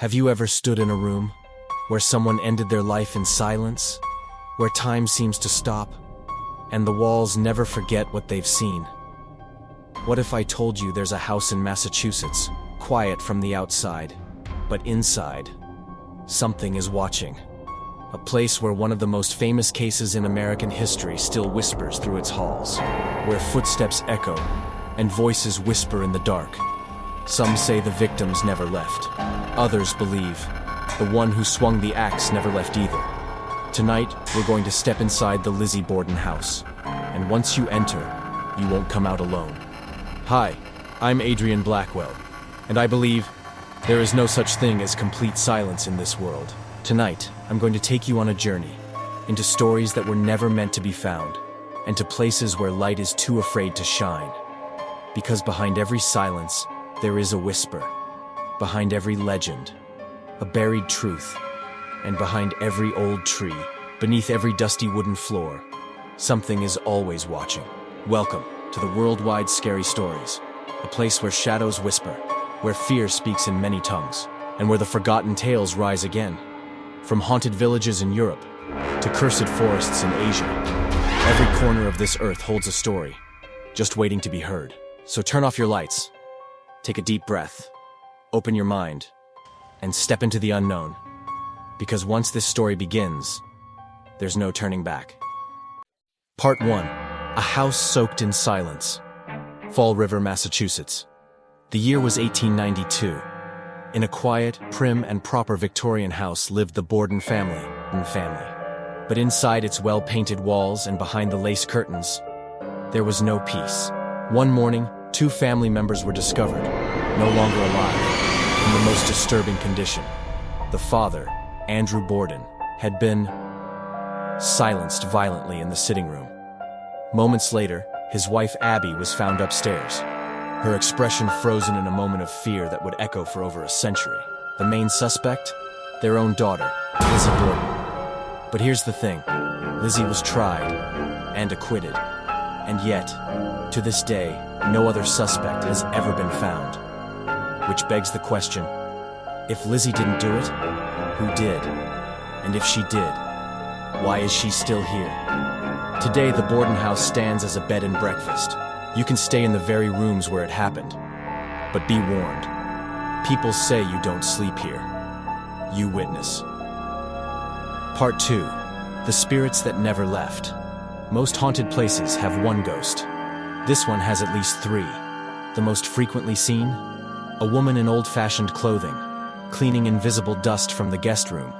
Have you ever stood in a room where someone ended their life in silence, where time seems to stop, and the walls never forget what they've seen? What if I told you there's a house in Massachusetts, quiet from the outside, but inside, something is watching? A place where one of the most famous cases in American history still whispers through its halls, where footsteps echo and voices whisper in the dark. Some say the victims never left. Others believe the one who swung the axe never left either. Tonight, we're going to step inside the Lizzie Borden House. And once you enter, you won't come out alone. Hi, I'm Adrian Blackwell, and I believe there is no such thing as complete silence in this world. Tonight, I'm going to take you on a journey into stories that were never meant to be found, and to places where light is too afraid to shine. Because behind every silence, there is a whisper. Behind every legend, a buried truth. And behind every old tree, beneath every dusty wooden floor, something is always watching. Welcome to the Worldwide Scary Stories, a place where shadows whisper, where fear speaks in many tongues, and where the forgotten tales rise again. From haunted villages in Europe to cursed forests in Asia, every corner of this earth holds a story, just waiting to be heard. So turn off your lights, take a deep breath, open your mind, and step into the unknown. Because once this story begins, there's no turning back. Part 1. A house soaked in silence. Fall River, Massachusetts. The year was 1892. In a quiet, prim, and proper Victorian house lived the Borden family. But inside its well-painted walls and behind the lace curtains, there was no peace. One morning, 2 family members were discovered, no longer alive, in the most disturbing condition. The father, Andrew Borden, had been silenced violently in the sitting room. Moments later, his wife Abby was found upstairs, her expression frozen in a moment of fear that would echo for over a century. The main suspect? Their own daughter, Lizzie Borden. But here's the thing, Lizzie was tried and acquitted, and yet, to this day, no other suspect has ever been found. Which begs the question, if Lizzie didn't do it, who did? And if she did, why is she still here? Today, the Borden House stands as a bed and breakfast. You can stay in the very rooms where it happened. But be warned, people say you don't sleep here. You witness. Part 2. The spirits that never left. Most haunted places have one ghost. This one has at least 3. The most frequently seen? A woman in old-fashioned clothing, cleaning invisible dust from the guest room,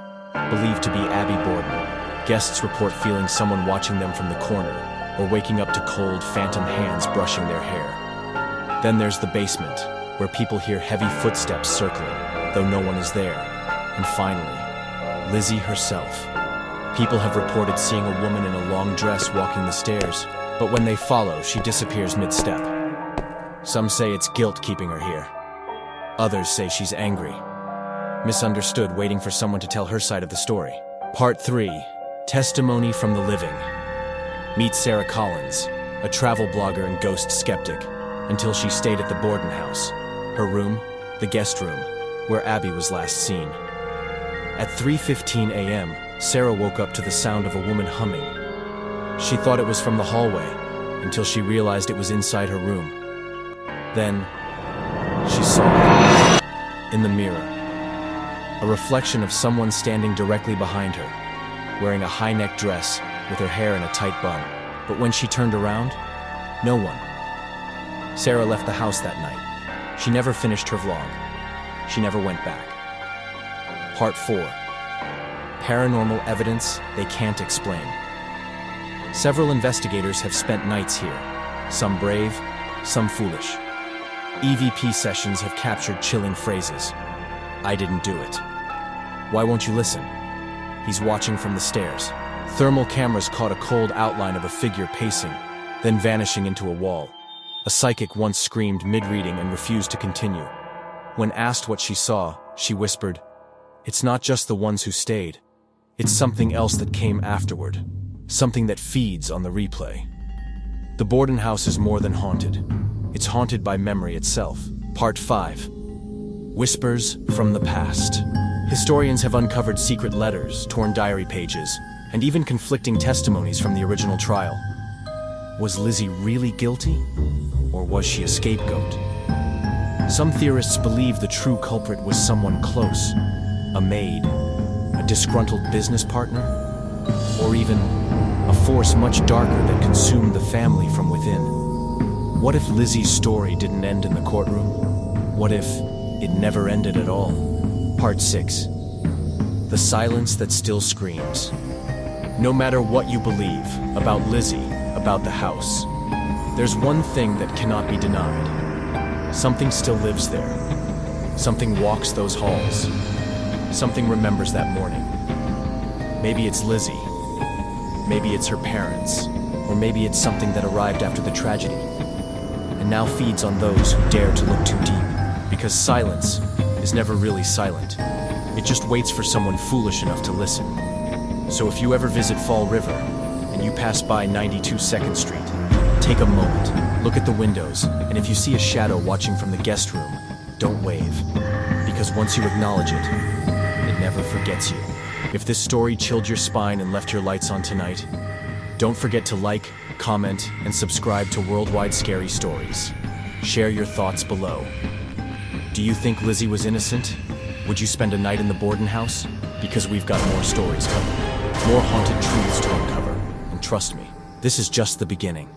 believed to be Abby Borden. Guests report feeling someone watching them from the corner, or waking up to cold, phantom hands brushing their hair. Then there's the basement, where people hear heavy footsteps circling, though no one is there. And finally, Lizzie herself. People have reported seeing a woman in a long dress walking the stairs, but when they follow, she disappears mid-step. Some say it's guilt keeping her here. Others say she's angry, misunderstood, waiting for someone to tell her side of the story. Part 3. Testimony from the living. Meet Sarah Collins, a travel blogger and ghost skeptic, until she stayed at the Borden House, her room, the guest room, where Abby was last seen. At 3:15 a.m., Sarah woke up to the sound of a woman humming. She thought it was from the hallway, until she realized it was inside her room. Then, she saw, in the mirror, a reflection of someone standing directly behind her, wearing a high-neck dress with her hair in a tight bun. But when she turned around, no one. Sarah left the house that night. She never finished her vlog. She never went back. Part 4. Paranormal evidence they can't explain. Several investigators have spent nights here, some brave, some foolish. EVP sessions have captured chilling phrases. I didn't do it. Why won't you listen? He's watching from the stairs. Thermal cameras caught a cold outline of a figure pacing, then vanishing into a wall. A psychic once screamed mid-reading and refused to continue. When asked what she saw, she whispered, "It's not just the ones who stayed. It's something else that came afterward. Something that feeds on the replay." The Borden House is more than haunted. It's haunted by memory itself. Part 5. Whispers from the past. Historians have uncovered secret letters, torn diary pages, and even conflicting testimonies from the original trial. Was Lizzie really guilty? Or was she a scapegoat? Some theorists believe the true culprit was someone close, a maid, a disgruntled business partner, or even a force much darker that consumed the family from within. What if Lizzie's story didn't end in the courtroom? What if it never ended at all? Part 6. The silence that still screams. No matter what you believe about Lizzie, about the house, there's one thing that cannot be denied. Something still lives there. Something walks those halls. Something remembers that morning. Maybe it's Lizzie. Maybe it's her parents. Or maybe it's something that arrived after the tragedy and now feeds on those who dare to look too deep. Because silence is never really silent. It just waits for someone foolish enough to listen. So if you ever visit Fall River and you pass by 92 2nd Street, take a moment, look at the windows, and if you see a shadow watching from the guest room, don't wave. Because once you acknowledge it, it never forgets you. If this story chilled your spine and left your lights on tonight, don't forget to like, comment, and subscribe to Worldwide Scary Stories. Share your thoughts below. Do you think Lizzie was innocent? Would you spend a night in the Borden house? Because we've got more stories coming. More haunted truths to uncover. And trust me, this is just the beginning.